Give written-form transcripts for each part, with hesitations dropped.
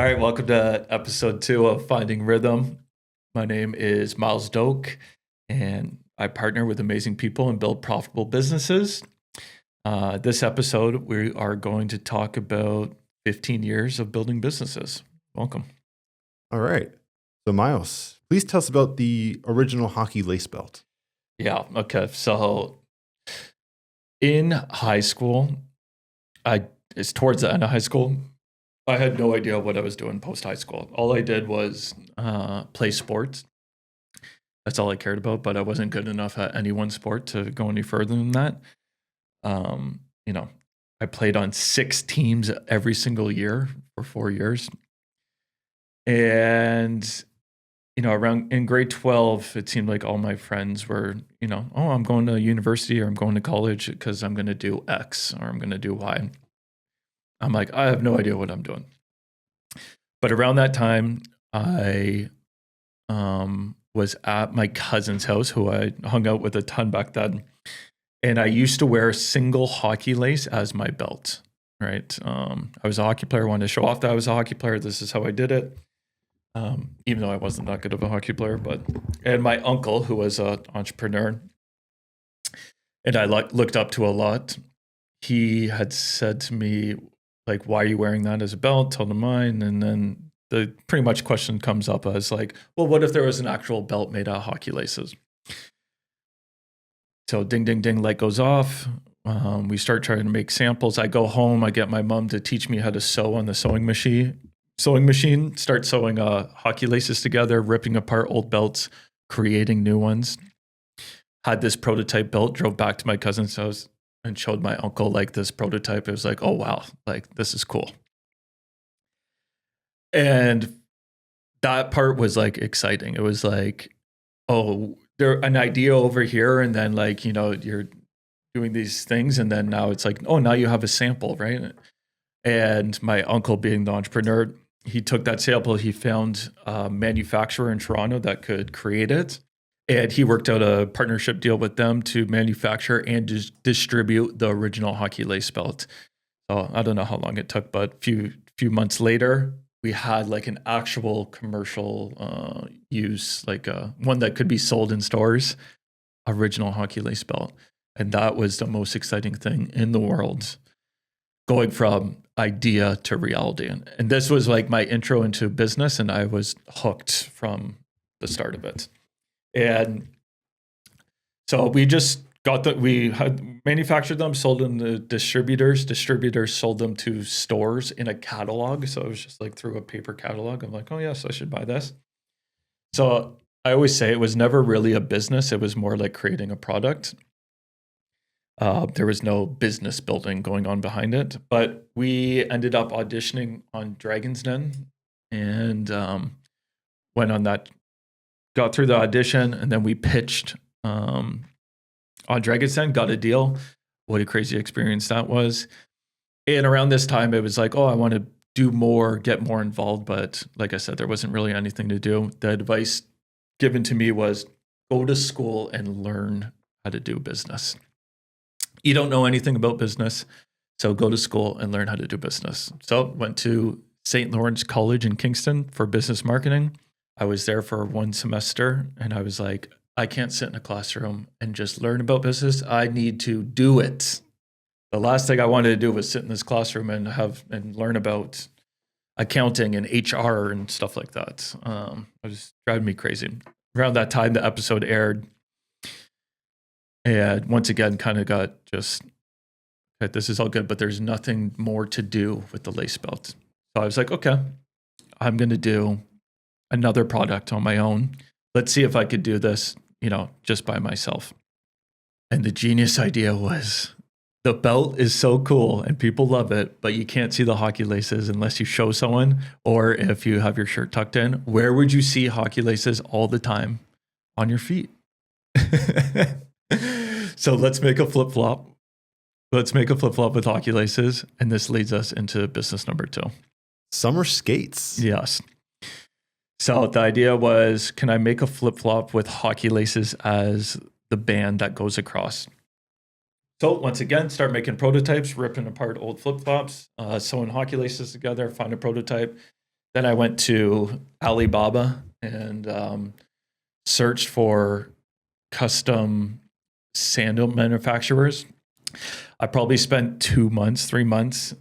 All right, welcome to episode 2 of Finding Rhythm. My name is Miles Doak, and I partner with amazing people and build profitable businesses. This episode, we are going to talk about 15 years of building businesses. Welcome. All right. So, Miles, please tell us about the original hockey lace belt. Yeah, okay. So in high school, it's towards the end of high school, I had no idea what I was doing post high school. All I did was play sports. That's all I cared about, but I wasn't good enough at any one sport to go any further than that. Um, you know, I played on 6 teams every single year for 4 years. And, around in grade 12, it seemed like all my friends were, oh, I'm going to university or I'm going to college because I'm going to do X or I'm going to do Y. I'm like, I have no idea what I'm doing. But around that time, I was at my cousin's house, who I hung out with a ton back then. And I used to wear single hockey lace as my belt, right? I was a hockey player, wanted to show off that I was a hockey player. This is how I did it. Even though I wasn't that good of a hockey player, and my uncle, who was an entrepreneur, and I looked up to a lot, he had said to me, like, why are you wearing that as a belt? Told him mine. And then the pretty much question comes up as like, well, what if there was an actual belt made out of hockey laces? So ding, ding, ding, light goes off. We start trying to make samples. I go home. I get my mom to teach me how to sew on the sewing machine, start sewing hockey laces together, ripping apart old belts, creating new ones. Had this prototype belt, drove back to my cousin's house and showed my uncle like this prototype. It was like, oh, wow, like this is cool. And that part was like exciting. It was like, oh, there an idea over here. And then like, you're doing these things. And then now it's like, oh, now you have a sample, right? And my uncle, being the entrepreneur, he took that sample. He found a manufacturer in Toronto that could create it. And he worked out a partnership deal with them to manufacture and distribute the original hockey lace belt. So I don't know how long it took, but few months later, we had like an actual commercial use, like one that could be sold in stores, original hockey lace belt. And that was the most exciting thing in the world, going from idea to reality. And this was like my intro into business, and I was hooked from the start of it. And so we had manufactured them, sold them to distributors. Distributors sold them to stores in a catalog. So it was just like through a paper catalog. I'm like, oh yes, I should buy this. So I always say it was never really a business. It was more like creating a product. There was no business building going on behind it, but we ended up auditioning on Dragon's Den and went on that, got through the audition, and then we pitched on Dragon's Den, got a deal. What a crazy experience that was. And around this time, it was like, oh, I want to do more, get more involved. But like I said, there wasn't really anything to do. The advice given to me was go to school and learn how to do business. You don't know anything about business, so go to school and learn how to do business. So went to St. Lawrence College in Kingston for business marketing. I was there for 1 semester, and I was like, I can't sit in a classroom and just learn about business. I need to do it. The last thing I wanted to do was sit in this classroom and learn about accounting and HR and stuff like that. It was driving me crazy. Around that time, the episode aired. And once again, kind of got just, okay, this is all good, but there's nothing more to do with the lace belt. So I was like, okay, I'm going to do another product on my own. Let's see if I could do this, just by myself. And the genius idea was the belt is so cool and people love it, but you can't see the hockey laces unless you show someone or if you have your shirt tucked in. Where would you see hockey laces all the time? On your feet. So let's make a flip-flop. Let's make a flip-flop with hockey laces. And this leads us into business number 2. Summer skates. Yes. So the idea was, can I make a flip-flop with hockey laces as the band that goes across? So once again, start making prototypes, ripping apart old flip-flops, sewing hockey laces together, find a prototype. Then I went to Alibaba and searched for custom sandal manufacturers. I probably spent 2 months, 3 months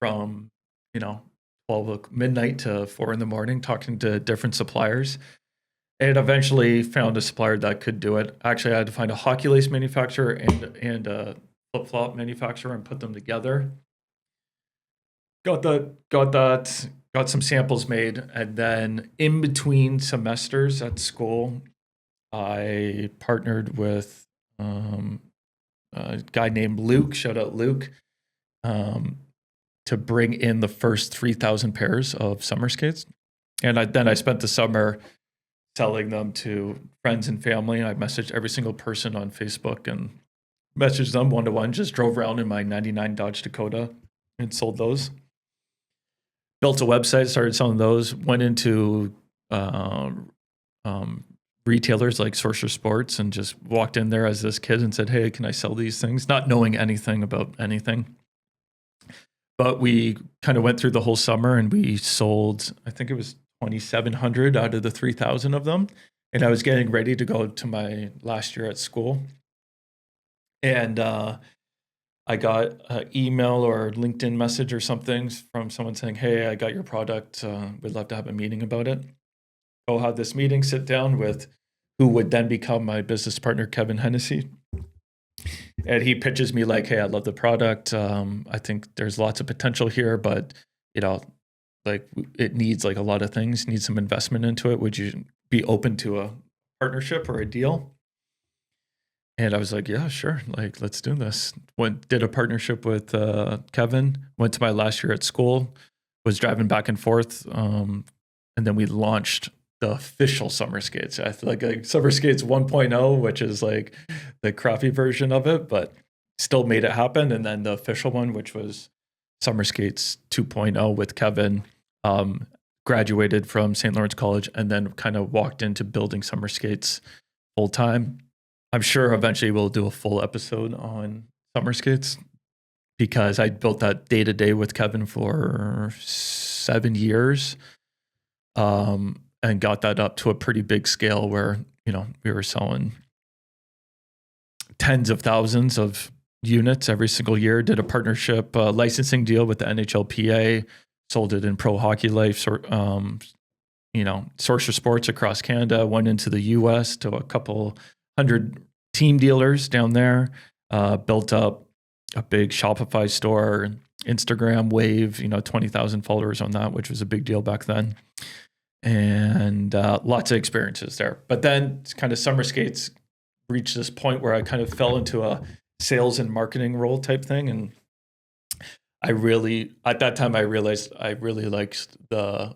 from, you know, 12 midnight to 4 in the morning talking to different suppliers. And eventually found a supplier that could do it. Actually, I had to find a hockey lace manufacturer and a flip flop manufacturer and put them together. Got some samples made, and then in between semesters at school, I partnered with a guy named Luke. Shout out Luke. Um, to bring in the first 3,000 pairs of summer skates, and then I spent the summer selling them to friends and family. I messaged every single person on Facebook and messaged them one to one. Just drove around in my '99 Dodge Dakota and sold those. Built a website, started selling those. Went into uh, um, retailers like Sorcerer Sports and just walked in there as this kid and said, "Hey, can I sell these things?" Not knowing anything about anything. But we kind of went through the whole summer and we sold, I think it was 2,700 out of the 3,000 of them. And I was getting ready to go to my last year at school. And I got an email or LinkedIn message or something from someone saying, "Hey, I got your product. We'd love to have a meeting about it." Go have this meeting, sit down with who would then become my business partner, Kevin Hennessy. And he pitches me like, "Hey, I love the product. I think there's lots of potential here, but you know, like it needs like a lot of things, needs some investment into it. Would you be open to a partnership or a deal?" And I was like, "Yeah, sure. Like, let's do this." Did a partnership with Kevin. Went to my last year at school. Was driving back and forth, and then we launched the official summer skates. I feel like summer skates 1.0, which is like the crappy version of it, but still made it happen. And then the official one, which was summer skates 2.0 with Kevin. Graduated from St. Lawrence College and then kind of walked into building summer skates full time. I'm sure eventually we'll do a full episode on summer skates because I built that day to day with Kevin for 7 years, and got that up to a pretty big scale where, you know, we were selling tens of thousands of units every single year. Did a partnership licensing deal with the NHLPA, sold it in Pro Hockey Life, you know, Sorcerer Sports across Canada, went into the US to a couple hundred team dealers down there, built up a big Shopify store, Instagram Wave, you know, 20,000 followers on that, which was a big deal back then. And lots of experiences there. But then kind of summer skates reached this point where I kind of fell into a sales and marketing role type thing. And at that time, I realized I really liked the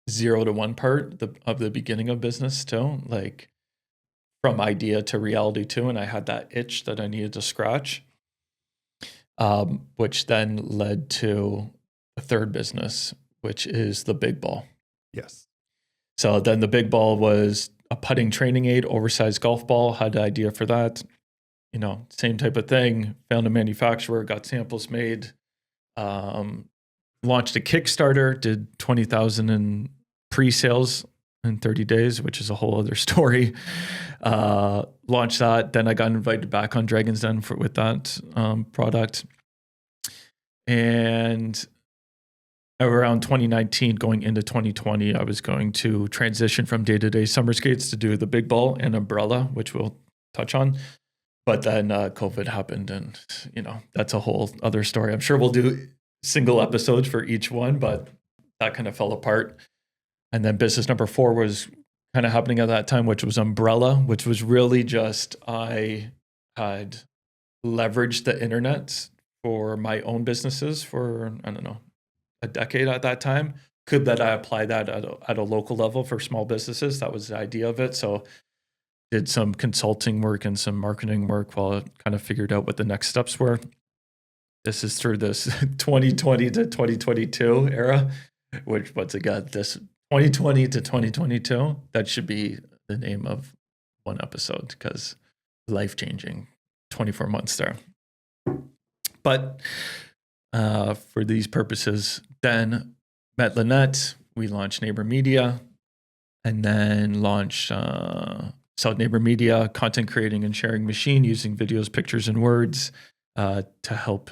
0 to 1 part of the beginning of business too, like from idea to reality too. And I had that itch that I needed to scratch, which then led to a third business, which is the Big Ball. Yes. So then the Big Ball was a putting training aid, oversized golf ball. Had an idea for that. You know, same type of thing. Found a manufacturer, got samples made, launched a Kickstarter, did 20,000 in pre-sales in 30 days, which is a whole other story. Launched that. Then I got invited back on Dragon's Den with that product. And around 2019 going into 2020, I was going to transition from day-to-day summer skates to do the Big Ball and umbrella, which we'll touch on. But then COVID happened, and you know, that's a whole other story. I'm sure we'll do single episodes for each one, but that kind of fell apart. And then business number 4 was kind of happening at that time, which was umbrella, which was really just I had leveraged the internet for my own businesses for, I don't know, a decade at that time. Could that I apply that at a local level for small businesses? That was the idea of it. So did some consulting work and some marketing work while I kind of figured out what the next steps were. This is through this 2020 to 2022 era, which once again, this 2020 to 2022, that should be the name of one episode because life-changing 24 months there. But for these purposes, then met Lynette. we launched Neighbor Media, and then launched South Neighbor Media, content creating and sharing machine using videos, pictures, and words to help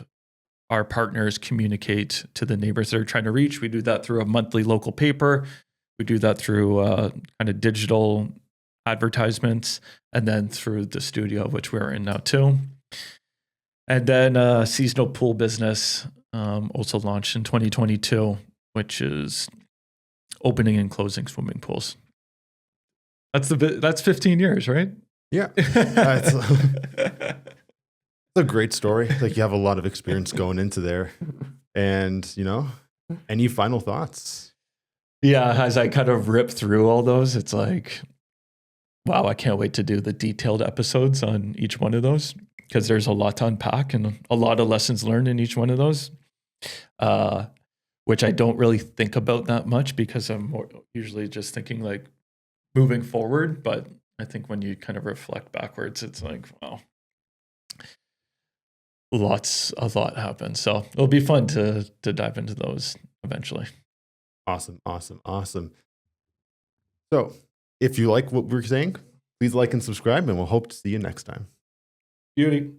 our partners communicate to the neighbors they're trying to reach. We do that through a monthly local paper. We do that through kind of digital advertisements, and then through the studio, which we're in now too. And then seasonal pool business also launched in 2022, which is opening and closing swimming pools. That's 15 years, right? Yeah. It's a great story. Like, you have a lot of experience going into there. And, any final thoughts? Yeah, as I kind of rip through all those, it's like, wow, I can't wait to do the detailed episodes on each one of those, because there's a lot to unpack and a lot of lessons learned in each one of those, which I don't really think about that much because I'm usually just thinking like moving forward. But I think when you kind of reflect backwards, it's like, wow, a lot happened. So it'll be fun to dive into those eventually. Awesome. So if you like what we're saying, please like and subscribe, and we'll hope to see you next time. Beauty.